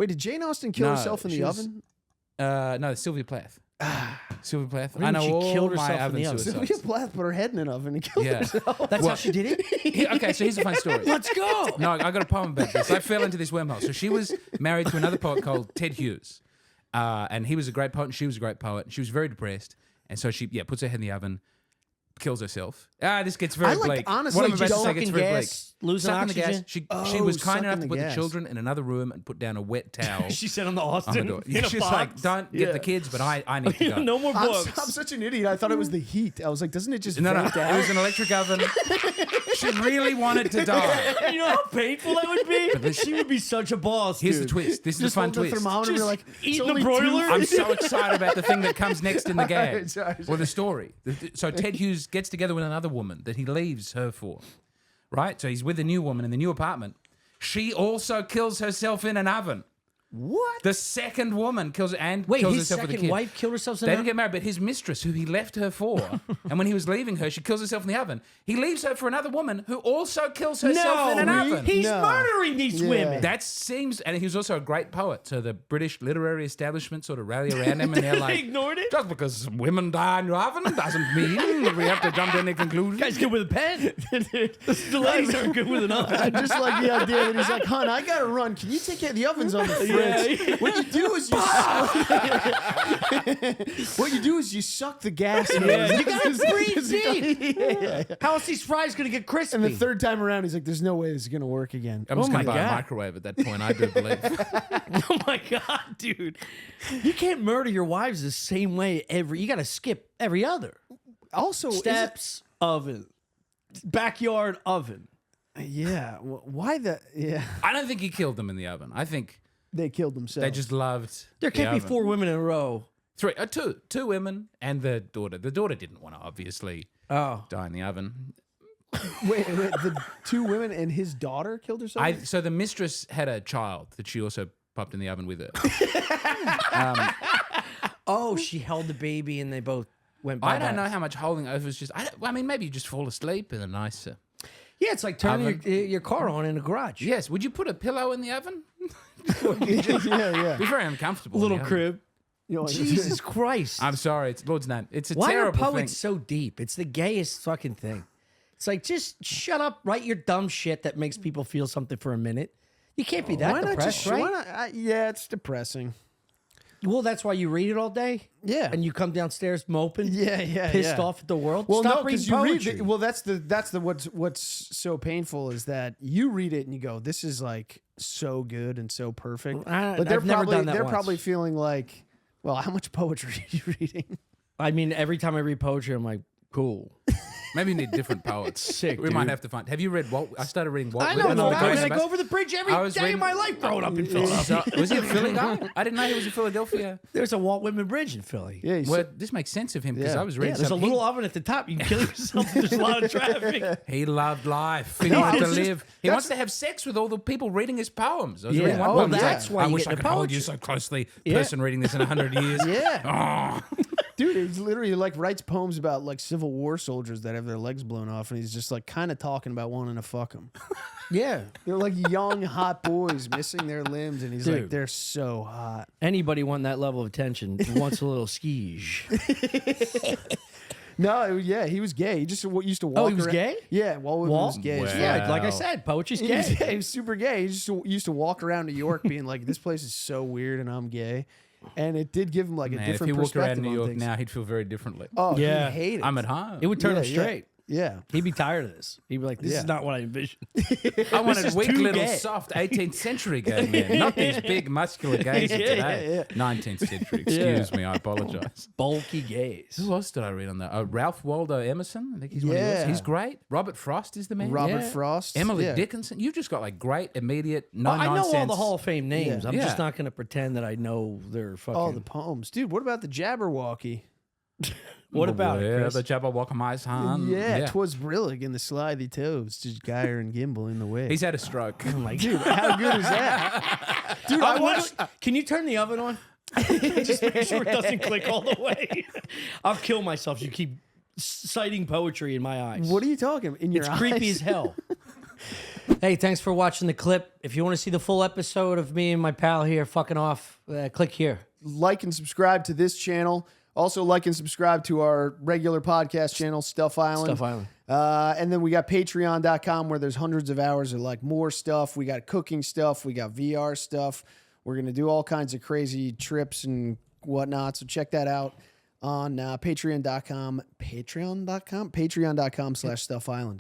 Wait, did Jane Austen kill herself in the oven? No, Sylvia Plath. Sylvia Plath. I know she all killed my herself in oven the oven. suicides. Sylvia Plath put her head in an oven and killed herself. That's how she did it? Okay, so here's a fun story. Let's go. No, I got a poem about this. I fell into this wormhole. So she was married to another poet called Ted Hughes. And he was a great poet and she was a great poet. She was very depressed. And so she puts her head in the oven, kills herself. This gets very bleak. Honestly, what I'm about to say gets sucking very gas, losing Sucking the oxygen. gas. She was kind enough sucking to the put the gas. children in another room and put down a wet towel. She sent him to on the Austin door. in a She's box. like, don't get the kids, but I need to go. No more I'm books. such an idiot. I thought it was the heat. I was like, doesn't it just No, vent it out? was an electric oven. She really wanted to die. You know how painful that would be? She would be such a boss, Here's dude. the twist. This is the Just fun hold the twist. thermometer and be like, eating it's a only broiler? I'm so excited about the thing that comes next in the gag. Sorry. Or the story. So Ted Hughes gets together with another woman that he leaves her for. Right? So he's with a new woman in the new apartment. She also kills herself in an oven. What? The second woman kills Wait, kills his herself with a second kid. wife killed herself in They an didn't get married, but his mistress, who he left her for, and when he was leaving her, she kills herself in the oven. He leaves her for another woman who also kills herself in an oven. He's No. murdering these women. That seems, and he was also a great poet, so the British literary establishment sort of rally around him, and they're like, ignored it? just because women die in your oven doesn't mean that we have to jump to any conclusion. Guy's good with a pen. The ladies aren't good with an oven. I just like the idea that he's like, hon, I gotta run. Can you take care of the ovens on the fridge? What you do is what you do is you suck the gas. Yeah, you gotta breathe deep. Yeah. How else these fries gonna get crispy? And the third time around, he's like, "There's no way this is gonna work again." I'm just Oh going to my buy a God. microwave at that point, I do believe. Oh my god, dude! You can't murder your wives the same way you gotta skip every other Also, steps. Oven, backyard oven. yeah. Why the? Yeah, I don't think he killed them in the oven. I think they killed themselves. they just loved There the can't be oven. 4 women in a row. Two women and the daughter. The daughter didn't want to obviously Oh, die in the oven. wait. The 2 women and his daughter killed herself. So the mistress had a child that she also popped in the oven with her. she held the baby and they both went. I don't know how much holding over is just. I mean, maybe you just fall asleep in a nice. Yeah, it's like turning Oven. your car on in a garage. Yes. Would you put a pillow in the oven? yeah. It'd be very uncomfortable. in Little the oven. crib. You know, Jesus Christ! I'm sorry. It's Lord's name. It's a Why are terrible poets thing. so deep? It's the gayest fucking thing. It's like, just shut up, write your dumb shit that makes people feel something for a minute. You can't be that why not depressed, just? right? Why not? Yeah, it's depressing. Well, that's why you read it all day. Yeah. And you come downstairs moping, Yeah. pissed off at the world. Well, Stop no, reading because you read. poetry. Well, that's the what's so painful is that you read it and you go, "This is like so good and so perfect." But they're I've never probably done that they're once. probably feeling like, well, how much poetry are you reading? I mean, every time I read poetry, I'm like, cool. Maybe you need different poets. Sick, We might dude. have to find. Have you read Walt? I started reading Walt I know. Whitman. No, The I Great mean, I Ambassador. go over the bridge every I was day reading- of my life growing up in Philadelphia. Was he a Philly guy? I didn't know he was in Philadelphia. There's a Walt Whitman Bridge in Philly. Yeah, Well, this makes sense of him because Yeah. I was Yeah, reading there's a something. little oven at the top. You can kill yourself. There's a lot of traffic. He loved life. He No, wanted I to was just- live. He wants to have sex with all the people reading his poems. I was Yeah. reading one Oh, poem. He's that's like, why I you wish get I into could hold you poetry. so closely. Yeah. Person reading this in 100 years. Yeah. Oh. Dude, he's literally like writes poems about like Civil War soldiers that have their legs blown off, and he's just like kind of talking about wanting to fuck them. Yeah. They're like young, hot boys missing their limbs, and he's like, Dude. they're so hot. Anybody want that level of attention wants a little skige. No, yeah, he was gay. He just used to walk. Oh, he was around- gay? Yeah, Walt Whitman was gay. as Wow. fuck. Yeah, like I Wow. said, poetry's He was, gay. yeah, he was super gay. He just used to walk around New York being like, "This place is so weird, and I'm gay," and it did give him like a Man, if different he walked perspective around New on York things. now, he'd feel very differently. Oh, Yeah. he hated it. I'm at home. It would turn him Yeah, straight. Yeah. He'd be tired of this. He'd be like, this Yeah. is not what I envisioned. I wanted is weak too little gay. soft 18th century gay men, not these big muscular gays of today. 19th century. Excuse me, I apologize. Bulky gays. Who else did I read on that? Ralph Waldo Emerson. I think he's one of yours. Yeah. He's great. Robert Frost is the man. Robert Yeah. Frost. Emily yeah. Dickinson. You've just got like great, immediate, no I know nonsense. all the Hall of Fame names. Yeah. I'm just Yeah. not going to pretend that I know their fucking... Oh, the poems. Dude, what about the Jabberwocky? What about it, Yeah, Chris? the Jabberwocky my son. Yeah, 'twas brillig in the slithy toes, just Geyer and Gimble in the way. He's had a stroke. Oh my Dude, how good is that? Dude, I I watched. Can you turn the oven on? Just make sure it doesn't click all the way. I'll kill myself if you keep citing poetry in my eyes. What are you talking? In your It's eyes? creepy as hell. Hey, thanks for watching the clip. If you want to see the full episode of me and my pal here fucking off, click here. Like and subscribe to this channel. Also, like and subscribe to our regular podcast channel, Stuff Island. Stuff Island. And then we got patreon.com where there's hundreds of hours of like more stuff. We got cooking stuff. We got VR stuff. We're going to do all kinds of crazy trips and whatnot. So check that out on patreon.com/Stuff Island.